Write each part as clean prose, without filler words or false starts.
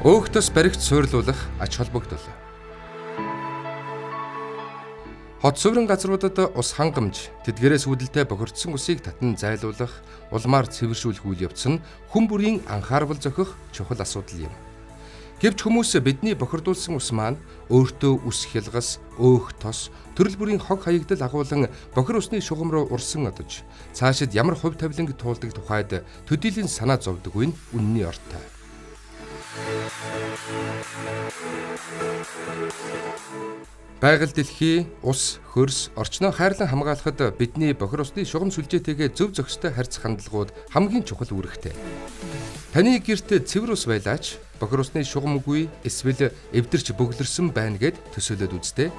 Өөхтөс баригч суйрлуулах ач холбогдол. Хот суурин газруудад ус хангамж, тэдгээрээс үүдэлтэй бохирдсон усыг татан зайлуулах, улмаар цэвэршүүлэх үйл явц нь хүн бүрийн анхаарал зохих чухал асуудал юм. Гэвч хүмүүс бидний бохирдуулсан ус маань өөртөө ус хялгас, өөх тос, төрөл бүрийн хог хаягдал агуулan бохир усны шугам руу урсан одож, цаашид ямар хувь тавиланг туулдаг тухайд төдийлөн санаа зовдөггүй нь үнний ортой. Байгаль дэлхий, ус, хөрс, орчноо хайрлан хамгаалахад бидний бохир усны шугам сүлжээтэйгээ зөв зохистой харьцах хандлагууд хамгийн чухал үүрэгтэй. Таны гэрт цэвэр ус байлаач бохир усны шугамгүй эсвэл эвдэрч бөглөрсөн байна гэд төсөөлөд үзтээ.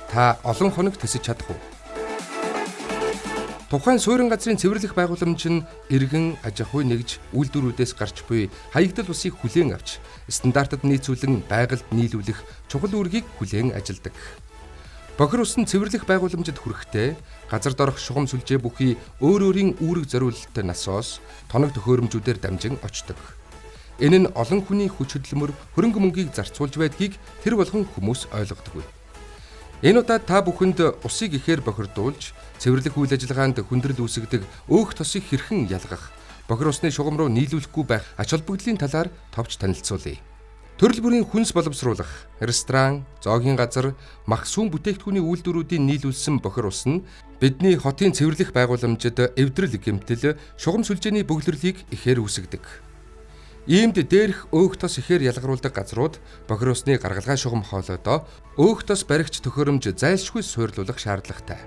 Та олон хоног тэсэж чадах уу? Тухайн суурин газрын цэвэрлэх байгууламж нь иргэн аж ахуй нэгж үйлдвэрүүдээс гарч буй хаягдал усыг хүлээн авч стандартад нийцүүлэн байгальд нийлүүлэх чухал үүргийг хүлээн ажилдаг. Бохир ус нь цэвэрлэх байгууламжид хүрэхдээ газар дорох шугам сүлжээ бүхий өөр өөрийн үүрэг зориулалттай насоос тоног төхөөрөмжүүдээр дамжин очдог. Энэ нь олон хүний хүч хөдөлмөр, хөрөнгө мөнгийг зарцуулж байдгийг тэр болгон хүмүүс ойлгодоггүй. Энэ удаад та бүхэнд усыг ихээр бохирдуулж, цэвэрлэх үйл ажиллагаанд хүндрэл үүсгэдэг өөх тосыг хэрхэн ялгах, бохир усны шугам руу нийлүүлэхгүй байх ач холбогдлын талаар товч танилцуулъя. Төрөл бүрийн хүнс боловсруулах, ресторан, зоогийн газар, мах сүүн бүтээгдэхүүний үйлдвэрүүдийн нийлүүлсэн бохир ус нь бидний хотын цэвэрлэх байгууламжид эвдрэл гэмтэл, шугам сүлжээний бөглөрлийг ихээр үүсгэдэг. Иймд дээрх өөх тос ихээр ялгаруулдаг газрууд бохир усны гаргалгаа шугам хоолойдоо өөх тос баригч төхөөрөмж зайлшгүй суйрлуулах шаардлагатай.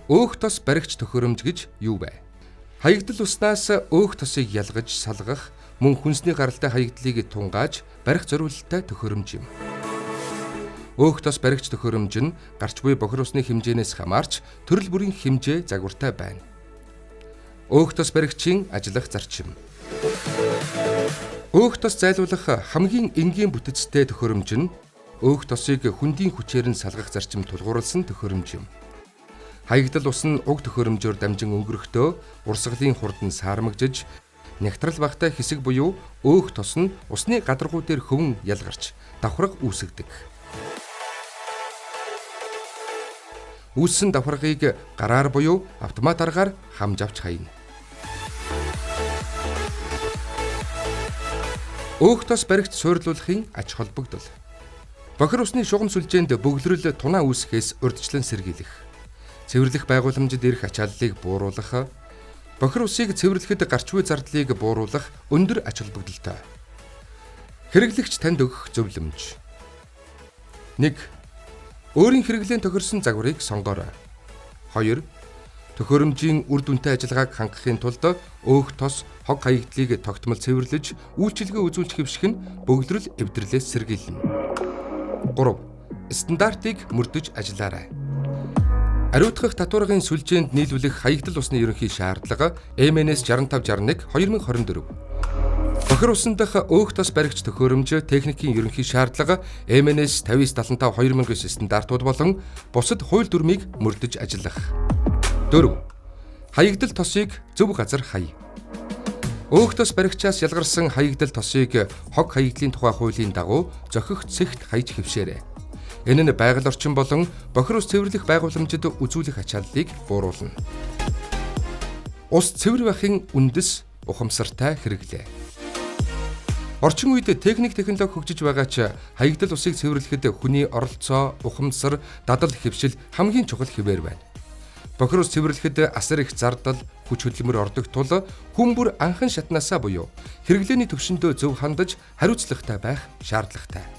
Өөх тос баригч төхөөрөмж гэж юу вэ? Хаягдал уснаас өөх тосыг ялгаж салгах, мөн хүнсний гаралтай хаягдлыг тунгааж барих зориулалттай төхөөрөмж юм. Өөх тос баригч төхөөрөмж нь гарч буй бохир усны хэмжээнээс хамаарч төрөл бүрийн хэмжээ загвартай байна. Өөх тос баригчийн ажиллах зарчим. Өөх тос зайлуулах хамгийн энгийн бүтэцтэй төхөөрөмж нь өөх тосыг хүндийн хүчээр нь салгах зарчим тулгуурласан төхөөрөмж юм. Хаягдал ус нь уг төхөөрөмжөөр дамжин өнгөрөхдөө урсгалын хурд нь саармагжиж, нягтрал багтай хэсэг буюу өөх тос нь усны гадаргуу дээр хөвөн ялгарч давхарга үүсгэдэг. Үүссэн давхаргыг гараар буюу автомат аргаар хамж авч хаяна. Өөх тос баригч суйрлуулахын ач холбогдол. Бохир усны шугам сүлжээнд бөглөрөл тунаа үүсгэхээс урьдчилан сэргийлэх, цэвэрлэх байгууламжид ирэх ачааллыг бууруулах, бохир усыг цэвэрлэхэд гарч буй зардлыг бууруулах өндөр ач холбогдолтой. Хэрэглэгч танд өгөх зөвлөмж. 1. Өөрийн хэрэглээнд тохирсон загварыг сонгоорой. 2. Төхөөрөмжийн үр дүнтэй ажиллагааг хангахын тулд өөх тос, хог хаягдлыг тогтмол цэвэрлэж, үйлчилгээ үзүүлж хэвших нь бөглөрөл эвдэрлээс сэргийлнэ. 3. Стандартыг мөрдөж ажиллаарай. Ариутгах татваргын сүлжээнд нийлүүлэх хаягдал усны ерөнхий шаардлага MNS 6561/2024. Бохир усан дахь өөх тос баригч төхөөрөмж техникийн ерөнхий шаардлага MNS 5975/2009 стандартууд болон бусад хууль дүрмийг мөрдөж ажиллах. 4. Хаягдал тосыг зөв газар хай. Өөх тос баригчаас ялгарсан хаягдал тосыг хог хаягдлын тухай хуулийн дагуу зохих цэгт хаяж хэвшээрэй. Энэ нь байгаль орчин болон бохир ус цэвэрлэх байгууламжид үзүүлэх ачааллыг бууруулна. Ус цэвэр байхын үндэс ухамсартай хэрэглээ. Орчин үед техник технологи хөгжиж байгаа ч хаягдал усыг цэвэрлэхэд хүний оролцоо, ухамсар, дадал хэвшил хамгийн чухал хэвээр байна. Бохир ус цэвэрлэхэд асар их зардал, хүч хөдөлмөр ордог тул хүн бүр анхан шатнаасаа буюу хэрэглээний төвшөндөө зөв хандаж хариуцлагатай байх шаардлагатай.